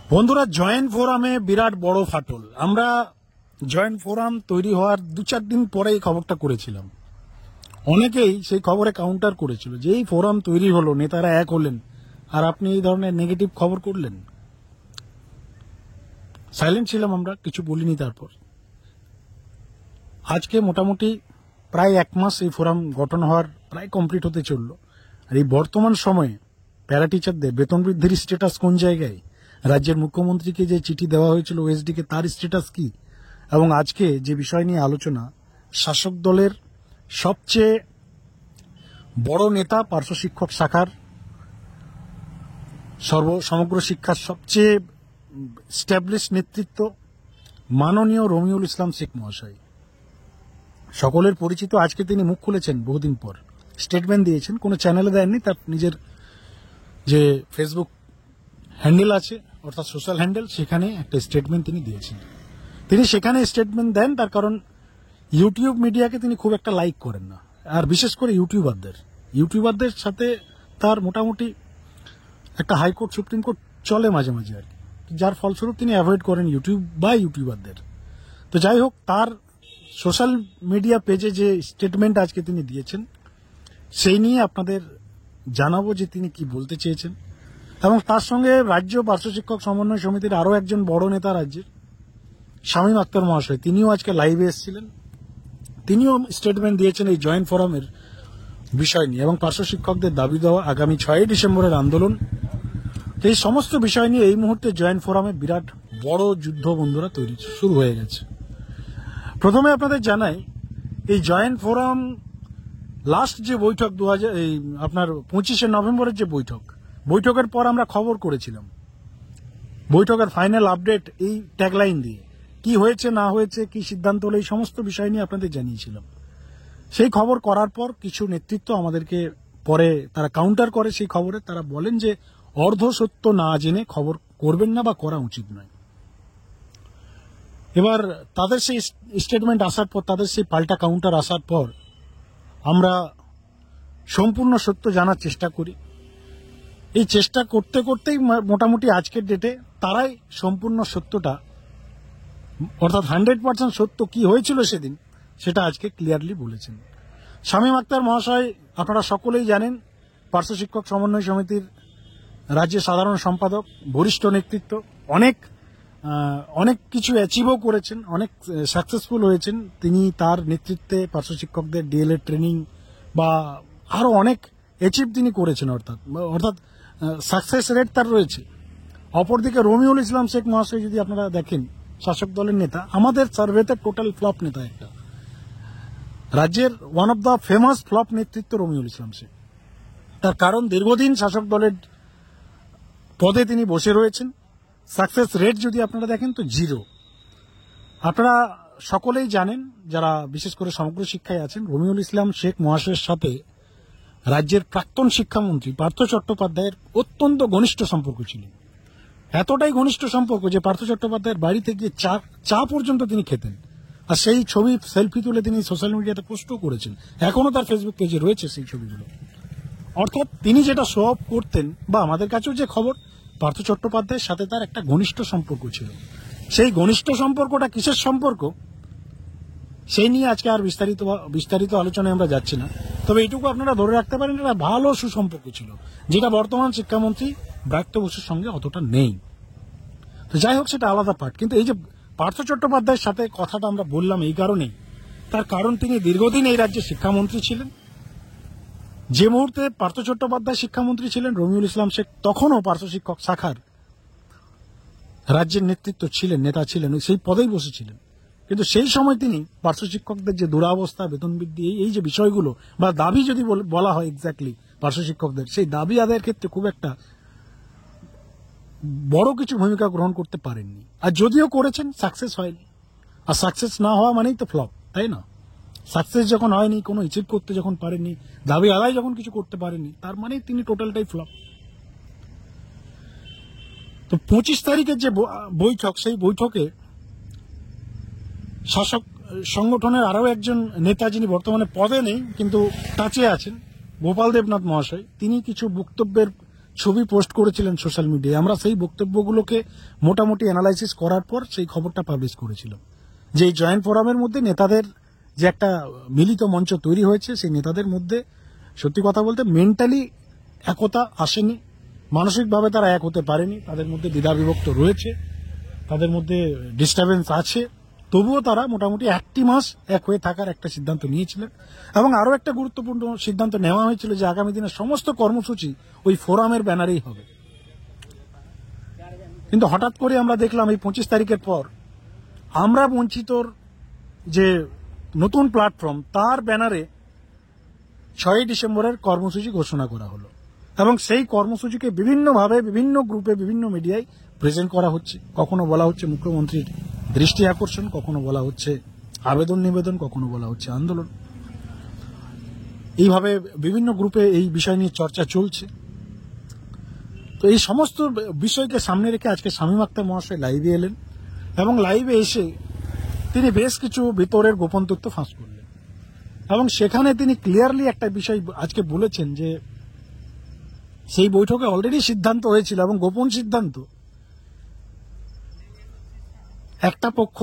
বন্ধুরা, জয়েন্ট ফোরামে বিরাট বড় ফাটল। আমরা জয়েন্ট ফোরাম তৈরি হওয়ার 2-4 দিন পরে এই খবরটা করেছিলাম। অনেকেই সেই খবরে কাউন্টার করেছিল যে এই ফোরাম তৈরি হলো, নেতারা এক হলেন, আর আপনি এই ধরনের নেগেটিভ খবর করলেন। সাইলেন্ট ছিলাম, আমরা কিছু বলিনি। তারপর আজকে মোটামুটি প্রায় 1 মাস এই ফোরাম গঠন হওয়ার প্রায় কমপ্লিট হতে চললো। আর এই বর্তমান সময়ে প্যারা টিচারদের বেতন বৃদ্ধির স্ট্যাটাস কোন জায়গায়, রাজ্যের মুখ্যমন্ত্রীকে যে চিঠি দেওয়া হয়েছিল ওএসডিকে, তার স্ট্যাটাস কি, এবং আজকে যে বিষয় নিয়ে আলোচনা, শাসক দলের সবচেয়ে বড় নেতা, পার্শ্ব শিক্ষক শাখার সমগ্র শিক্ষার সবচেয়ে স্ট্যাবলিশ নেতৃত্ব মাননীয় রমিউল ইসলাম শেখ মহাশয়, সকলের পরিচিত। আজকে তিনি মুখ খুলেছেন, বহুদিন পর স্টেটমেন্ট দিয়েছেন। কোনো চ্যানেলে দেননি, তার নিজের যে ফেসবুক হ্যান্ডেল আছে, অর্থাৎ সোশ্যাল হ্যান্ডেল, সেখানে একটা স্টেটমেন্ট তিনি দিয়েছেন। তিনি সেখানে স্টেটমেন্ট দেন তার কারণ ইউটিউব মিডিয়াকে তিনি খুব একটা লাইক করেন না, আর বিশেষ করে ইউটিউবারদের সাথে তার মোটামুটি একটা হাইকোর্ট সুপ্রিম কোর্ট চলে মাঝে মাঝে আর কি, যার ফলস্বরূপ তিনি অ্যাভয়েড করেন ইউটিউব বা ইউটিউবারদের। তো যাই হোক, তার সোশ্যাল মিডিয়া পেজে যে স্টেটমেন্ট আজকে তিনি দিয়েছেন, সেই নিয়ে আপনাদের জানাবো যে তিনি কি বলতে চেয়েছেন। এবং তার সঙ্গে রাজ্য পার্শ্ব শিক্ষক সমন্বয় সমিতির আরও একজন বড় নেতা রাজ্যের, শামীম আক্তার মহাশয়, তিনিও আজকে লাইভে এসেছিলেন। তিনিও স্টেটমেন্ট দিয়েছেন এই জয়েন্ট ফোরামের বিষয় নিয়ে এবং পার্শ্ব শিক্ষকদের দাবি দেওয়া আগামী 6ই ডিসেম্বরের আন্দোলন। এই সমস্ত বিষয় নিয়ে এই মুহূর্তে জয়েন্ট ফোরামে বিরাট বড় যুদ্ধ বন্ধুরা শুরু হয়ে গেছে। প্রথমে আপনাদের জানাই, এই জয়েন্ট ফোরাম লাস্ট যে বৈঠক আপনার 25শে নভেম্বরের যে বৈঠকের পর আমরা খবর করেছিলাম, বৈঠকের ফাইনাল আপডেট এই ট্যাগলাইন দিয়ে, কি হয়েছে না হয়েছে, কি সিদ্ধান্ত হলো, এই সমস্ত বিষয় নিয়ে আপনাদের জানিয়েছিলাম। সেই খবর করার পর কিছু নেতৃত্ব আমাদেরকে পরে তারা কাউন্টার করে সেই খবরে। তারা বলেন যে অর্ধ সত্য না জেনে খবর করবেন না বা করা উচিত নয়। এবার তাদের সেই স্টেটমেন্ট আসার পর, তাদের সেই পাল্টা কাউন্টার আসার পর আমরা সম্পূর্ণ সত্য জানার চেষ্টা করি। এই চেষ্টা করতে করতেই মোটামুটি আজকের ডেটে তারাই সম্পূর্ণ সত্যটা, অর্থাৎ 100% সত্য কি হয়েছিল সেদিন, সেটা আজকে ক্লিয়ারলি বলেছেন। শামীম আক্তার মহাশয়, আপনারা সকলেই জানেন, পার্শ্ব শিক্ষক সমন্বয় সমিতির রাজ্যের সাধারণ সম্পাদক, বরিষ্ঠ নেতৃত্ব, অনেক কিছু অ্যাচিভও করেছেন, অনেক সাকসেসফুল হয়েছেন তিনি। তার নেতৃত্বে পার্শ্ব শিক্ষকদের ডিএলএড ট্রেনিং বা আরও অনেক অ্যাচিভ তিনি করেছেন, অর্থাৎ সাকসেস রেট তার রয়েছে। অপরদিকে রমিউল ইসলাম শেখ মহাশয় যদি আপনারা দেখেন, শাসক দলের নেতা, আমাদের সার্ভেতে টোটাল ফ্লপ নেতা, একটা রাজ্যের one of the famous flop নেতৃত্ব রমিউল ইসলাম শেখ। তার কারণ দীর্ঘদিন শাসক দলের পদে তিনি বসে রয়েছেন। সাকসেস রেট যদি আপনারা দেখেন তো 0। আপনারা সকলেই জানেন, যারা বিশেষ করে সমগ্র শিক্ষায় আছেন, রমিউল ইসলাম শেখ মহাশয়ের সাথে রাজ্যের প্রাক্তন শিক্ষামন্ত্রী পার্থ চট্টোপাধ্যায়ের অত্যন্ত ঘনিষ্ঠ সম্পর্ক ছিল। এতটাই ঘনিষ্ঠ সম্পর্ক যে পার্থ চট্টোপাধ্যায়ের বাড়িতে গিয়ে চা পর্যন্ত তিনি খেতেন, আর সেই ছবি সেলফি তুলে তিনি সোশ্যাল মিডিয়াতে পোস্টও করেছেন। এখনো তার ফেসবুক পেজে রয়েছে সেই ছবিগুলো। অর্থাৎ তিনি যেটা শো অফ করতেন, বা আমাদের কাছেও যে খবর, পার্থ চট্টোপাধ্যায়ের সাথে তার একটা ঘনিষ্ঠ সম্পর্ক ছিল। সেই ঘনিষ্ঠ সম্পর্কটা কিসের সম্পর্ক, সেই নিয়ে আজকে আর বিস্তারিত আলোচনায় আমরা যাচ্ছি না। তবে এইটুকু আপনারা ধরে রাখতে পারেন, এটা ভালো সুসম্পর্ক ছিল, যেটা বর্তমান শিক্ষামন্ত্রী ব্রাত্য বসুর সঙ্গে অতটা নেই। তো যাই হোক, সেটা আলাদা পার্ট। কিন্তু এই যে পার্থ চট্টোপাধ্যায়ের সাথে কথাটা আমরা বললাম এই কারণেই, তার কারণ তিনি দীর্ঘদিন এই রাজ্যের শিক্ষামন্ত্রী ছিলেন। যে মুহূর্তে পার্থ চট্টোপাধ্যায় শিক্ষামন্ত্রী ছিলেন, রমিউল ইসলাম শেখ তখনও পার্শ্ব শিক্ষক শাখার রাজ্যের নেতৃত্ব ছিলেন, নেতা ছিলেন, সেই পদেই বসেছিলেন। কিন্তু সেই সময় তিনি পার্শ্ব শিক্ষকদের যে দুরাবস্থা, বেতন বৃদ্ধি, এই যে বিষয়গুলো বা দাবি যদি বলা হয় এক্স্যাক্টলি পার্শ্ব শিক্ষকদের, সেই দাবি আদায়ের ক্ষেত্রে খুব একটা বড় কিছু ভূমিকা গ্রহণ করতে পারেননি। আর যদিও করেছেন, সাকসেস হয়নি। আর সাকসেস না হওয়া মানেই তো ফ্লপ, তাই না? সাকসেস যখন হয়নি, কোনো অ্যাচিভ করতে যখন পারেননি, দাবি আদায় যখন কিছু করতে পারেননি, তার মানেই তিনি টোটালটাই ফ্লপ। তো 25 তারিখের যে বৈঠক, সেই বৈঠকে শাসক সংগঠনের আরও একজন নেতা, যিনি বর্তমানে পদে নেই কিন্তু টাচে আছেন, গোপাল দেবনাথ মহাশয়, তিনি কিছু বক্তব্যের ছবি পোস্ট করেছিলেন সোশ্যাল মিডিয়ায়, আমরা সেই বক্তব্যগুলোকে মোটামুটি অ্যানালাইসিস করার পর সেই খবরটা পাবলিশ করেছিলাম যে এই জয়েন্ট ফোরামের মধ্যে নেতাদের যে একটা মিলিত মঞ্চ তৈরি হয়েছে, সেই নেতাদের মধ্যে সত্যি কথা বলতে মেন্টালি একতা আসেনি, মানসিকভাবে তারা এক হতে পারেনি, তাদের মধ্যে দ্বিধা বিভক্ত রয়েছে, তাদের মধ্যে ডিস্টারবেন্স আছে। তবুও তারা মোটামুটি 1 মাস এক হয়ে থাকার একটা সিদ্ধান্ত নিয়েছিলেন। এবং আরো একটা গুরুত্বপূর্ণ সিদ্ধান্ত নেওয়া হয়েছিল যে আগামী দিনে সমস্ত কর্মসূচি ওই ফোরামের ব্যানারেই হবে। কিন্তু হঠাৎ করে আমরা দেখলাম এই 25 তারিখের পর আমরা বঞ্চিতর যে নতুন প্ল্যাটফর্ম, তার ব্যানারে 6ই ডিসেম্বরের কর্মসূচি ঘোষণা করা হলো এবং সেই কর্মসূচিকে বিভিন্নভাবে বিভিন্ন গ্রুপে বিভিন্ন মিডিয়ায় প্রেজেন্ট করা হচ্ছে। কখনো বলা হচ্ছে মুখ্যমন্ত্রীর দৃষ্টি আকর্ষণ, কখনো বলা হচ্ছে আবেদন নিবেদন, কখনো বলা হচ্ছে আন্দোলন। এইভাবে বিভিন্ন গ্রুপে এই বিষয় নিয়ে চর্চা চলছে। তো এই সমস্ত বিষয়কে সামনে রেখে আজকে শামীম আখতার মহাশয় লাইভে এলেন এবং লাইভে এসে তিনি বেশ কিছু ভিতরের গোপন তথ্য ফাঁস করলেন এবং সেখানে তিনি ক্লিয়ারলি একটা বিষয় আজকে বলেছেন যে সেই বৈঠকে অলরেডি সিদ্ধান্ত হয়েছিল এবং গোপন সিদ্ধান্ত, একটা পক্ষ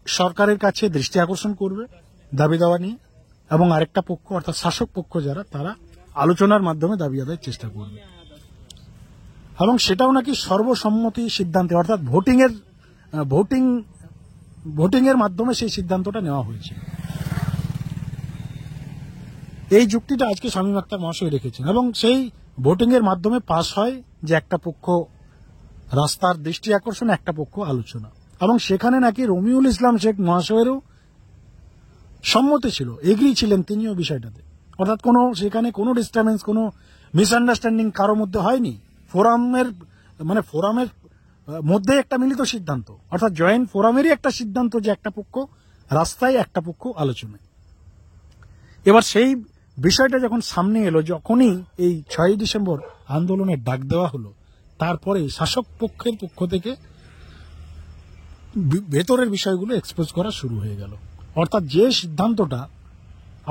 সরকারের কাছে দৃষ্টি আকর্ষণ করবে দাবি দাওয়া নিয়ে এবং আরেকটা পক্ষ অর্থাৎ শাসক পক্ষ যারা, তারা আলোচনার মাধ্যমে দাবি আদায়ের চেষ্টা করবে এবং সেটাও নাকি সর্বসম্মতি সিদ্ধান্তে অর্থাৎ ভোটিং এর মাধ্যমে সেই সিদ্ধান্তটা নেওয়া হয়েছে। এই যুক্তিটা আজকে শামীম আখতার মহাশয় রেখেছেন এবং সেই ভোটিং এর মাধ্যমে পাস হয় যে একটা পক্ষ রাস্তার দৃষ্টি আকর্ষণ, একটা পক্ষ আলোচনা, এবং সেখানে নাকি রমিউল ইসলাম শেখ মহাশয়েরও সম্মতি ছিল, এগ্রি ছিলেন তিনিও বিষয়টাতে, অর্থাৎ সেখানে কোনো ডিস্টারবেন্স, কোনো মিসআন্ডারস্ট্যান্ডিং কারো মধ্যে হয়নি। ফোরামের মধ্যে একটা মিলিত সিদ্ধান্ত, অর্থাৎ জয়েন্ট ফোরামেরই একটা সিদ্ধান্ত যে একটা পক্ষ রাস্তায়, একটা পক্ষ আলোচনায়। এবার সেই বিষয়টা যখন সামনে এলো, যখনই এই 6ই ডিসেম্বর আন্দোলনের ডাক দেওয়া হলো, তারপরে শাসক পক্ষের পক্ষ থেকে ভেতরের বিষয়গুলো এক্সপোজ করা শুরু হয়ে গেল। অর্থাৎ যে সিদ্ধান্তটা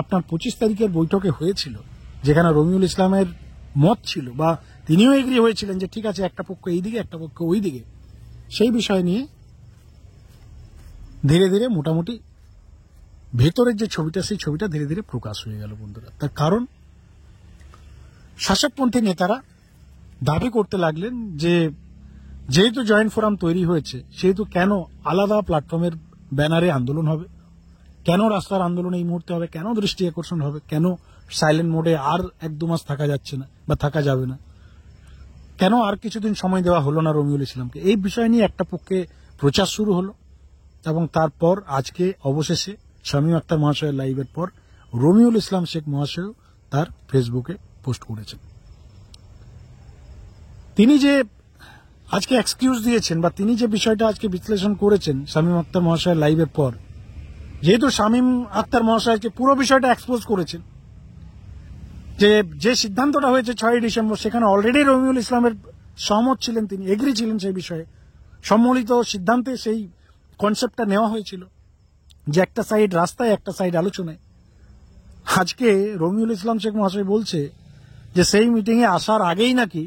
আপনার 25 তারিখের বৈঠকে হয়েছিল, যেখানে রমিউল ইসলামের মত ছিল বা তিনিও এগ্রি হয়েছিলেন যে ঠিক আছে একটা পক্ষ এইদিকে একটা পক্ষ ওই দিকে, সেই বিষয় নিয়ে ধীরে ধীরে মোটামুটি ভেতরের যে ছবিটা, সেই ছবিটা ধীরে ধীরে প্রকাশ হয়ে গেল বন্ধুরা। তার কারণ শাসকপন্থী নেতারা দাবি করতে লাগলেন যে যেহেতু জয়েন্ট ফোরাম তৈরি হয়েছে, সেহেতু কেন আলাদা প্ল্যাটফর্মের ব্যানারে আন্দোলন হবে, কেন রাস্তার আন্দোলন এই মুহূর্তে হবে, কেন দৃষ্টি আকর্ষণ হবে, কেন সাইলেন্ট মোডে আর 1-2 মাস থাকা যাচ্ছে না বা থাকা যাবে না, কেন আর কিছুদিন সময় দেওয়া হলো না রমিউল ইসলামকে। এই বিষয় নিয়ে একটা পক্ষে প্রচার শুরু হলো এবং তারপর আজকে অবশেষে শামীম আখতার মহাশয়ের লাইভের পর রমিউল ইসলাম শেখ মহাশয় তার ফেসবুকে পোস্ট করেছেন। তিনি যে আজকে এক্সকিউজ দিয়েছেন বা তিনি যে বিষয়টা আজকে বিশ্লেষণ করেছেন শামীম আখতার মহাশয়ের লাইভের পর, যেহেতু শামীম আখতার মহাশয়কে পুরো বিষয়টা এক্সপোজ করেছেন, যে সিদ্ধান্তটা হয়েছে 6ই ডিসেম্বর, সেখানে অলরেডি রমিউল ইসলামের সহমত ছিলেন, তিনি এগ্রি ছিলেন সেই বিষয়ে, সম্মিলিত সিদ্ধান্তে সেই কনসেপ্টটা নেওয়া হয়েছিল যে একটা সাইড রাস্তায়, একটা সাইড আলোচনায়। আজকে রমিউল ইসলাম শেখ মহাশয় বলছে যে সেই মিটিংয়ে আসার আগেই নাকি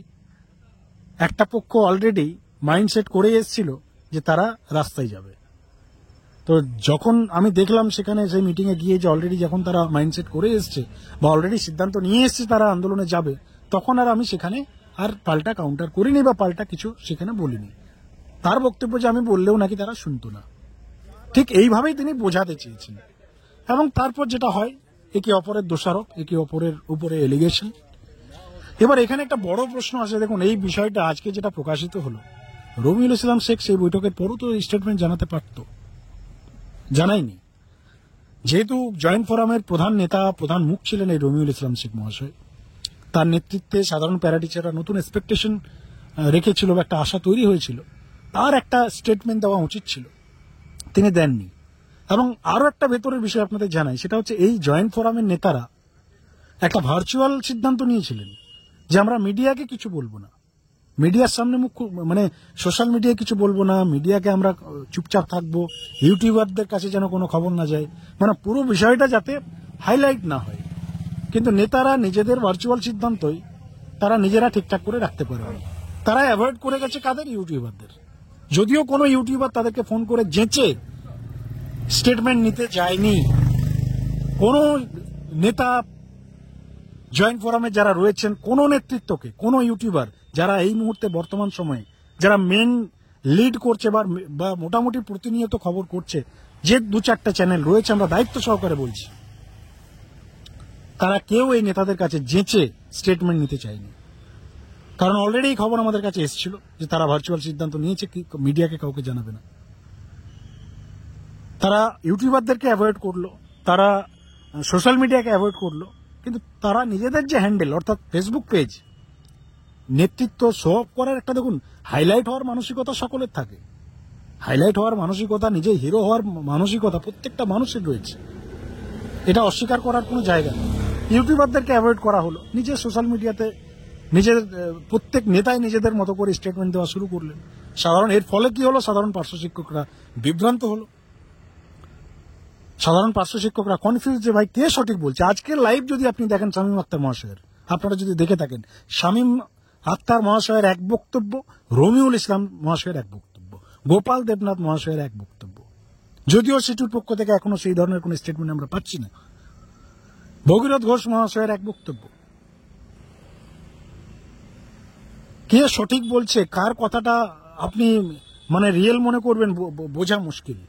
একটা পক্ষ অলরেডি মাইন্ডসেট করে এসেছিল যে তারা রাস্তায় যাবে। তো যখন আমি দেখলাম সেখানে সেই মিটিংয়ে গিয়ে যে অলরেডি যখন তারা মাইন্ডসেট করে এসছে বা অলরেডি সিদ্ধান্ত নিয়ে এসছে তারা আন্দোলনে যাবে, তখন আর আমি সেখানে আর পাল্টা কাউন্টার করিনি বা পাল্টা কিছু সেখানে বলিনি। তার বক্তব্য যে আমি বললেও নাকি তারা শুনতো না, ঠিক এইভাবেই তিনি বোঝাতে চেয়েছেন। এবং তারপর যেটা হয়, একে অপরের দোষারোপ, একে অপরের উপরে এলিগেশন। এবার এখানে একটা বড় প্রশ্ন আছে, দেখুন এই বিষয়টা আজকে যেটা প্রকাশিত হলো, রমিউল ইসলাম শেখ সেই বৈঠকের পরও তো স্টেটমেন্ট জানাতে পারত, জানায়নি। যেহেতু জয়েন্ট ফোরামের প্রধান নেতা, প্রধান মুখ ছিলেন এই রমিউল ইসলাম শেখ মহাশয়, তার নেতৃত্বে সাধারণ প্যারাটিচাররা নতুন এক্সপেকটেশন রেখেছিল বা একটা আশা তৈরি হয়েছিল, তার একটা স্টেটমেন্ট দেওয়া উচিত ছিল, তিনি দেননি। এবং আরো একটা ভেতরের বিষয় আপনাদের জানাই, সেটা হচ্ছে এই জয়েন্ট ফোরামের নেতারা একটা ভার্চুয়াল সিদ্ধান্ত নিয়েছিলেন যে আমরা মিডিয়াকে কিছু বলবো না, মিডিয়ার সামনে সোশ্যাল মিডিয়ায় কিছু বলবো না, মিডিয়াকে আমরা চুপচাপ থাকবো, ইউটিউবারদের কাছে যেন কোনো খবর না যায়, পুরো বিষয়টা যাতে হাইলাইট না হয়। কিন্তু নেতারা নিজেদের ভার্চুয়াল সিদ্ধান্তই তারা নিজেরা ঠিকঠাক করে রাখতে পারবে না। তারা অ্যাভয়েড করে গেছে কাদের? ইউটিউবারদের। যদিও কোনো ইউটিউবার তাদেরকে ফোন করে যেচে স্টেটমেন্ট নিতে যায়নি। কোনো নেতা, জয়েন্ট ফোরামে যারা রয়েছেন, কোনো নেতৃত্বকে, কোনো ইউটিউবার যারা এই মুহূর্তে বর্তমান সময়ে যারা মেন লিড করছে বা মোটামুটি প্রতিনিয়ত খবর করছে, যে 2-4টা চ্যানেল রয়েছে, আমরা দায়িত্ব সহকারে বলছি, তারা কেউ এই নেতাদের কাছে যেচে স্টেটমেন্ট নিতে চায়নি। কারণ অলরেডি এই খবর আমাদের কাছে এসেছিল যে তারা ভার্চুয়াল সিদ্ধান্ত নিয়েছে, কি মিডিয়াকে কাউকে জানাবে না। তারা ইউটিউবারদেরকে অ্যাভয়েড করলো, তারা সোশ্যাল মিডিয়াকে অ্যাভয়েড করলো, কিন্তু তারা নিজেদের যে হ্যান্ডেল অর্থাৎ ফেসবুক পেজ, নেতৃত্ব শো অফ করার একটা, দেখুন, হাইলাইট হওয়ার মানসিকতা সকলের থাকে। হাইলাইট হওয়ার মানসিকতা, নিজে হিরো হওয়ার মানসিকতা প্রত্যেকটা মানুষের রয়েছে, এটা অস্বীকার করার কোনো জায়গা নেই। ইউটিউবারদেরকে অ্যাভয়েড করা হলো, নিজের সোশ্যাল মিডিয়াতে নিজের প্রত্যেক নেতাই নিজেদের মতো করে স্টেটমেন্ট দেওয়া শুরু করলেন। এর ফলে কি হলো? সাধারণ পার্শ্ব শিক্ষকরা বিভ্রান্ত হলো, সাধারণ পার্শ্ব শিক্ষকরা কনফিউজ যে ভাই কে সঠিক বলছে। আজকের লাইভ যদি আপনি দেখেন শামীম আখতার মহাশয়ের, আপনারা যদি দেখে থাকেন, শামীম আখতার মহাশয়ের এক বক্তব্য, রমিউল ইসলাম মহাশয়ের এক বক্তব্য, গোপাল দেবনাথ মহাশয়ের এক বক্তব্য। যদিও সিটুর পক্ষ থেকে এখনো সেই ধরনের কোন স্টেটমেন্ট আমরা পাচ্ছি না। ভগীরথ ঘোষ মহাশয়ের এক বক্তব্য। কে সঠিক বলছে, কার কথাটা আপনি রিয়েল মনে করবেন, বোঝা মুশকিল।